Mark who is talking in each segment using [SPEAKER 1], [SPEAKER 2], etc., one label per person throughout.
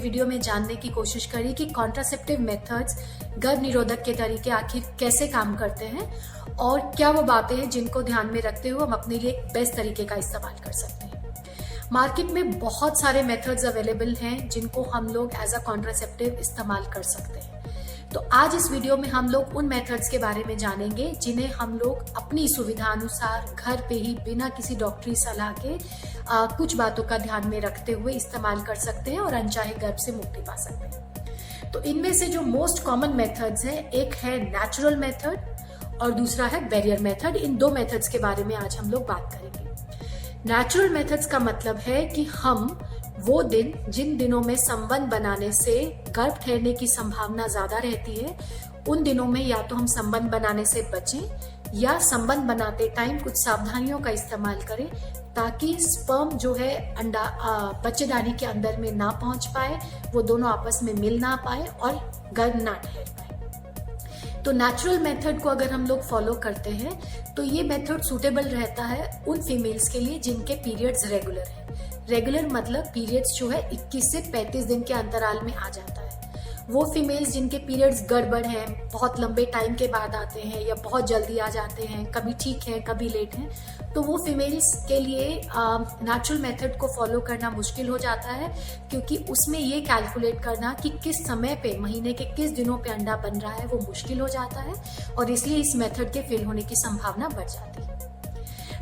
[SPEAKER 1] Video में जानने की कोशिश करी कि कॉन्ट्रासेप्टिव मेथड्स गर्भ निरोधक के तरीके आखिर कैसे काम करते हैं और क्या वो बातें हैं जिनको ध्यान में रखते हुए हम अपने लिए बेस्ट तरीके का इस्तेमाल कर सकते हैं। मार्केट में बहुत सारे मेथड्स अवेलेबल हैं जिनको हम लोग एज अ कॉन्ट्रासेप्टिव इस्तेमाल कर सकते हैं। तो आज इस वीडियो में हम लोग उन मेथड्स के बारे में जानेंगे जिन्हें हम लोग अपनी सुविधा अनुसार घर पे ही बिना किसी डॉक्टरी सलाह के कुछ बातों का ध्यान में रखते हुए इस्तेमाल कर सकते हैं और अनचाहे गर्भ से मुक्ति पा सकते हैं। तो इनमें से जो मोस्ट कॉमन मेथड्स हैं, एक है नेचुरल मेथड और दूसरा है बैरियर मेथड। इन दो मेथड्स के बारे में आज हम लोग बात करेंगे। नेचुरल मेथड्स का मतलब है कि हम वो दिन जिन दिनों में संबंध बनाने से गर्भ ठहरने की संभावना ज्यादा रहती है, उन दिनों में या तो हम संबंध बनाने से बचें या संबंध बनाते टाइम कुछ सावधानियों का इस्तेमाल करें ताकि स्पर्म जो है अंडा बच्चेदानी के अंदर में ना पहुंच पाए, वो दोनों आपस में मिल ना पाए और गर्भ ना ठहर पाए। तो नेचुरल मेथड को अगर हम लोग फॉलो करते हैं तो ये मेथड सूटेबल रहता है उन फीमेल्स के लिए जिनके पीरियड्स रेगुलर है। रेगुलर मतलब पीरियड्स जो है 21 से 35 दिन के अंतराल में आ जाता है। वो फीमेल्स जिनके पीरियड्स गड़बड़ हैं, बहुत लंबे टाइम के बाद आते हैं या बहुत जल्दी आ जाते हैं, कभी ठीक है कभी लेट हैं, तो वो फीमेल्स के लिए नेचुरल मेथड को फॉलो करना मुश्किल हो जाता है, क्योंकि उसमें ये कैलकुलेट करना कि किस समय पे, महीने के किस दिनों पे अंडा बन रहा है वो मुश्किल हो जाता है और इसलिए इस मेथड के फेल होने की संभावना बढ़ जाती है।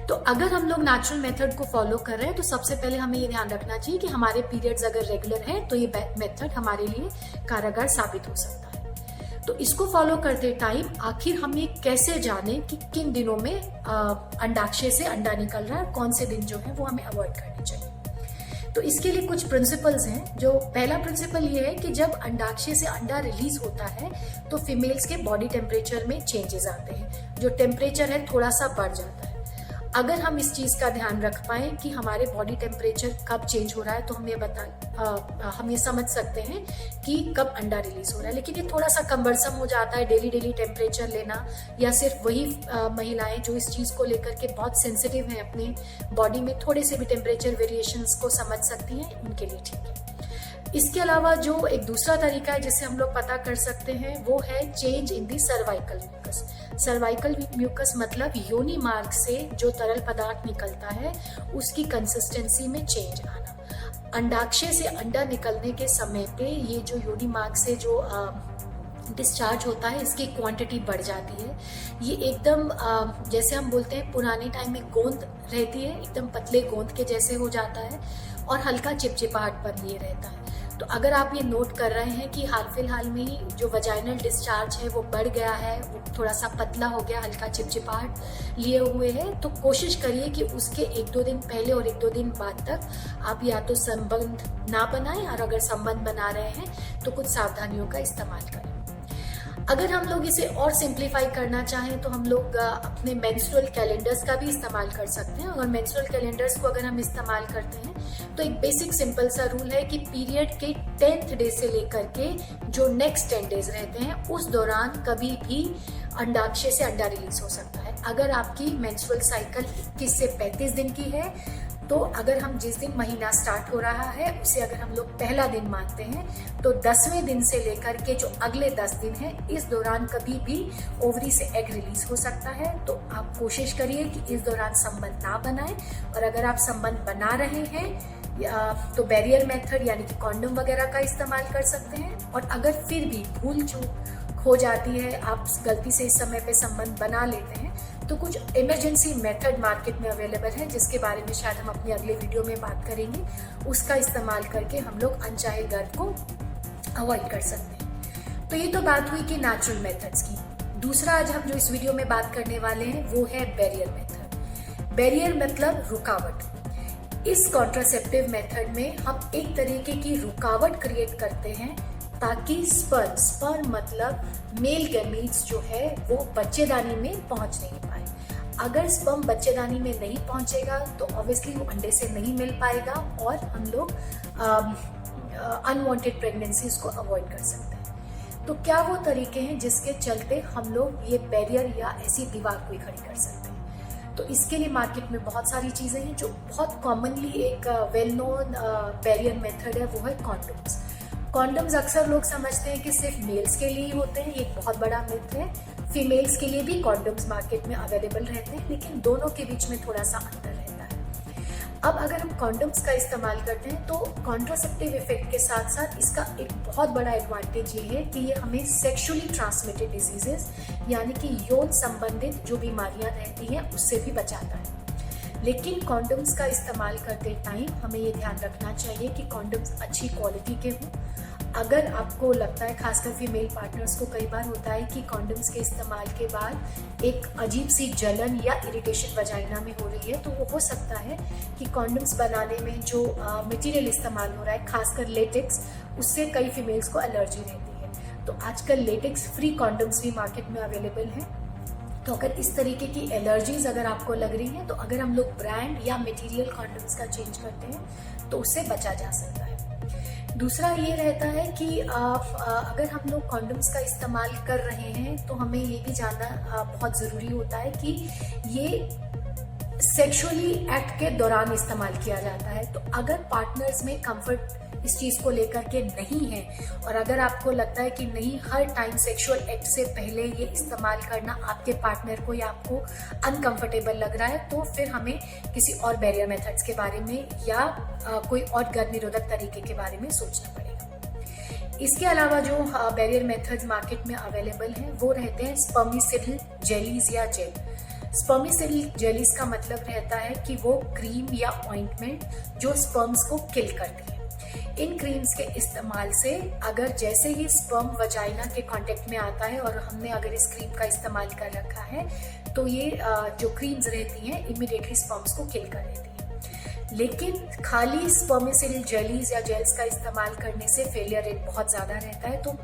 [SPEAKER 1] तो अगर हम लोग नेचुरल मेथड को फॉलो कर रहे हैं तो सबसे पहले हमें ये ध्यान रखना चाहिए कि हमारे पीरियड्स अगर रेगुलर हैं तो ये मेथड हमारे लिए कारगर साबित हो सकता है। तो इसको फॉलो करते टाइम आखिर हम ये कैसे जाने कि किन दिनों में अंडाक्षय से अंडा निकल रहा है, कौन से दिन जो है वो हमें अवॉइड करने चाहिए। तो इसके लिए कुछ प्रिंसिपल्स हैं। जो पहला प्रिंसिपल ये है कि जब अंडाक्षय से अंडा रिलीज होता है तो फीमेल्स के बॉडी टेम्परेचर में चेंजेस आते हैं, जो टेम्परेचर है थोड़ा सा बढ़ जाता है। अगर हम इस चीज का ध्यान रख पाए कि हमारे बॉडी टेम्परेचर कब चेंज हो रहा है तो हम ये समझ सकते हैं कि कब अंडा रिलीज हो रहा है। लेकिन ये थोड़ा सा कम्बरसम हो जाता है डेली टेम्परेचर लेना, या सिर्फ वही महिलाएं जो इस चीज को लेकर के बहुत सेंसिटिव हैं अपने बॉडी में थोड़े से भी टेम्परेचर वेरिएशंस को समझ सकती हैं, उनके लिए ठीक है। इसके अलावा जो एक दूसरा तरीका है जिससे हम लोग पता कर सकते हैं वो है change in the cervical mucus. Cervical mucus मतलब योनि मार्ग से जो तरल पदार्थ निकलता है उसकी कंसिस्टेंसी में चेंज आना। अंडाक्षय से अंडा निकलने के समय पे ये जो योनि मार्ग से जो डिस्चार्ज होता है इसकी क्वांटिटी बढ़ जाती है। ये एकदम जैसे हम बोलते हैं पुराने टाइम में गोंद रहती है, एकदम पतले गोंद के जैसे हो जाता है और हल्का चिपचिपाहट बन लिए रहता है। तो अगर आप ये नोट कर रहे हैं कि हाल फिलहाल में ही जो वजाइनल डिस्चार्ज है वो बढ़ गया है, वो थोड़ा सा पतला हो गया, हल्का चिपचिपाहट लिए हुए है, तो कोशिश करिए कि उसके 1-2 दिन पहले और 1-2 दिन बाद तक आप या तो संबंध ना बनाएं, और अगर संबंध बना रहे हैं तो कुछ सावधानियों का इस्तेमाल करें। अगर हम लोग इसे और सिंप्लीफाई करना चाहें तो हम लोग अपने मेंस्ट्रुअल कैलेंडर्स का भी इस्तेमाल कर सकते हैं। और मेंस्ट्रुअल कैलेंडर्स को अगर हम इस्तेमाल करते हैं तो एक बेसिक सिंपल सा रूल है कि पीरियड के 10th डे से लेकर के जो नेक्स्ट 10 डेज रहते हैं उस दौरान कभी भी अंडाक्षय से अंडा रिलीज हो सकता है। अगर आपकी मेंस्ट्रुअल साइकिल 21 से 35 दिन की है तो अगर हम जिस दिन महीना स्टार्ट हो रहा है उसे अगर हम लोग पहला दिन मानते हैं तो 10वें दिन से लेकर के जो अगले 10 दिन है इस दौरान कभी भी ओवरी से एग रिलीज हो सकता है। तो आप कोशिश करिए कि इस दौरान संबंध ना बनाएं, और अगर आप संबंध बना रहे हैं तो बैरियर मेथड यानी कि कॉन्डोम वगैरह का इस्तेमाल कर सकते हैं। और अगर फिर भी भूल चूक हो जाती है, आप गलती से इस समय पे संबंध बना लेते हैं, तो कुछ इमरजेंसी मेथड मार्केट में अवेलेबल है जिसके बारे में शायद हम अपने अगले वीडियो में बात करेंगे। उसका इस्तेमाल करके हम लोग अनचाहे गर्भ को अवॉइड कर सकते हैं। तो ये तो बात हुई कि नेचुरल मेथड्स की। दूसरा आज हम जो इस वीडियो में बात करने वाले हैं वो है बैरियर मेथड। बैरियर मतलब रुकावट। इस कॉन्ट्रासेप्टिव मेथड में हम एक तरीके की रुकावट क्रिएट करते हैं ताकि स्पर्म मतलब मेल गैमीट्स जो है वो बच्चेदानी में पहुंच नहीं पाए। अगर स्पर्म बच्चेदानी में नहीं पहुंचेगा तो ऑब्वियसली वो अंडे से नहीं मिल पाएगा और हम लोग अनवांटेड प्रेगनेंसीज को अवॉइड कर सकते हैं। तो क्या वो तरीके हैं जिसके चलते हम लोग ये बैरियर या ऐसी दीवार कोई खड़ी कर सकते हैं? तो इसके लिए मार्केट में बहुत सारी चीजें हैं। जो बहुत कॉमनली एक वेल नोन बैरियर मेथड है वो है कॉन्डोम्स। कॉन्डम्स अक्सर लोग समझते हैं कि सिर्फ मेल्स के लिए ही होते हैं, ये एक बहुत बड़ा मिथ है। फीमेल्स के लिए भी कॉन्डम्स मार्केट में अवेलेबल रहते हैं, लेकिन दोनों के बीच में थोड़ा सा अंतर रहता है। अब अगर हम कॉन्डम्स का इस्तेमाल करते हैं तो कॉन्ट्रासेप्टिव इफेक्ट के साथ साथ इसका एक बहुत बड़ा एडवांटेज ये है कि ये हमें सेक्सुअली ट्रांसमिटेड डिजीजेस यानी कि यौन संबंधित जो बीमारियां रहती हैं उससे भी बचाता है। लेकिन कॉन्डम्स का इस्तेमाल करते टाइम हमें ये ध्यान रखना चाहिए कि कॉन्डम्स अच्छी क्वालिटी के हों। अगर आपको लगता है, खासकर फीमेल पार्टनर्स को कई बार होता है कि कॉन्डम्स के इस्तेमाल के बाद एक अजीब सी जलन या इरिटेशन वजाइना में हो रही है, तो वो हो सकता है कि कॉन्डम्स बनाने में जो मटेरियल इस्तेमाल हो रहा है, खासकर लेटेक्स, उससे कई फीमेल्स को एलर्जी रहती है। तो आजकल लेटेक्स फ्री कॉन्डम्स भी मार्केट में अवेलेबल हैं। तो अगर इस तरीके की एलर्जीज अगर आपको लग रही हैं, तो अगर हम लोग ब्रांड या मटेरियल कॉन्डम्स का चेंज करते हैं तो उससे बचा जा सकता है। दूसरा ये रहता है कि अगर हम लोग कॉन्डम्स का इस्तेमाल कर रहे हैं तो हमें ये भी जानना बहुत ज़रूरी होता है कि ये सेक्सुअली एक्ट के दौरान इस्तेमाल किया जाता है। तो अगर पार्टनर्स में कंफर्ट इस चीज़ को लेकर के नहीं है और अगर आपको लगता है कि नहीं, हर टाइम सेक्सुअल एक्ट से पहले ये इस्तेमाल करना आपके पार्टनर को या आपको अनकंफर्टेबल लग रहा है, तो फिर हमें किसी और बैरियर मेथड्स के बारे में या कोई और गर्भ निरोधक तरीके के बारे में सोचना पड़ेगा। इसके अलावा जो बैरियर मेथड्स मार्केट में अवेलेबल हैं वो रहते हैं स्पर्मिसिडल जेलीज या जेल। स्पर्मिसिडल जेलीज का मतलब रहता है कि वो क्रीम या ऑइंटमेंट जो स्पर्म्स को किल करती है। इन क्रीम्स के इस्तेमाल से अगर जैसे ही स्पर्म वजाइना के कांटेक्ट में आता है और हमने अगर इस क्रीम का इस्तेमाल कर रखा है तो ये जो क्रीम्स रहती हैं इमीडिएटली स्पर्म्स को किल कर देती हैं। लेकिन खाली स्पर्मिसिडल जेलीज या जेल्स का इस्तेमाल करने से फेलियर रेट बहुत ज़्यादा रहता है। तो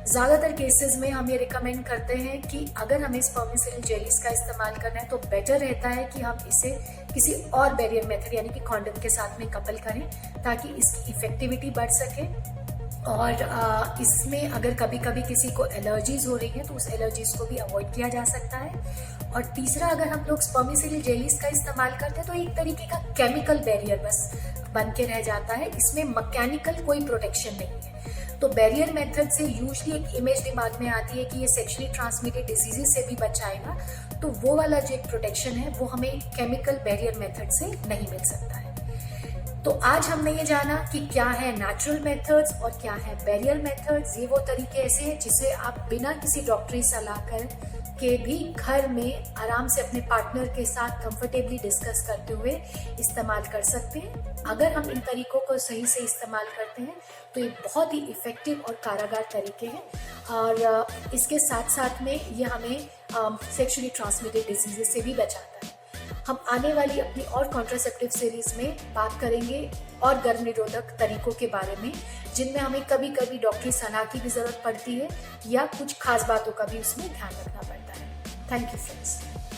[SPEAKER 1] ज़्यादातर केसेस में हम ये रिकमेंड करते हैं कि अगर हमें स्पर्मिसिडल जेलीज का इस्तेमाल करना है तो बेटर रहता है कि हम इसे किसी और बैरियर मेथड यानी कि कॉन्डम के साथ में कपल करें ताकि इसकी इफेक्टिविटी बढ़ सके। और इसमें अगर कभी कभी किसी को एलर्जीज हो रही है तो उस एलर्जीज को भी अवॉइड किया जा सकता है। और तीसरा, अगर हम लोग स्पर्मिसिडल जेलीज का इस्तेमाल करते हैं तो एक तरीके का केमिकल बैरियर बस बन के रह जाता है, इसमें मैकेनिकल कोई प्रोटेक्शन नहीं है। तो बैरियर मेथड से यूजली एक इमेज दिमाग में आती है कि ये सेक्सुअली ट्रांसमिटेड डिजीजेस से भी बचाएगा, तो वो वाला जो एक प्रोटेक्शन है वो हमें केमिकल बैरियर मेथड से नहीं मिल सकता है। तो आज हमने ये जाना कि क्या है नेचुरल मेथड्स और क्या है बैरियर मेथड्स। ये वो तरीके ऐसे हैं जिसे आप बिना किसी डॉक्टरी सलाह के भी घर में आराम से अपने पार्टनर के साथ कंफर्टेबली डिस्कस करते हुए इस्तेमाल कर सकते हैं। अगर हम इन तरीकों को सही से इस्तेमाल करते हैं तो ये बहुत ही इफेक्टिव और कारगर तरीके हैं और इसके साथ साथ में ये हमें सेक्सुअली ट्रांसमिटेड डिजीजेस से भी बचाता है। हम आने वाली अपनी और कॉन्ट्रासेप्टिव सीरीज में बात करेंगे और गर्भ निरोधक तरीकों के बारे में, जिनमें हमें कभी कभी डॉक्टरी सलाह की भी जरूरत पड़ती है या कुछ खास बातों का भी उसमें ध्यान रखना पड़ता है। Thank you friends.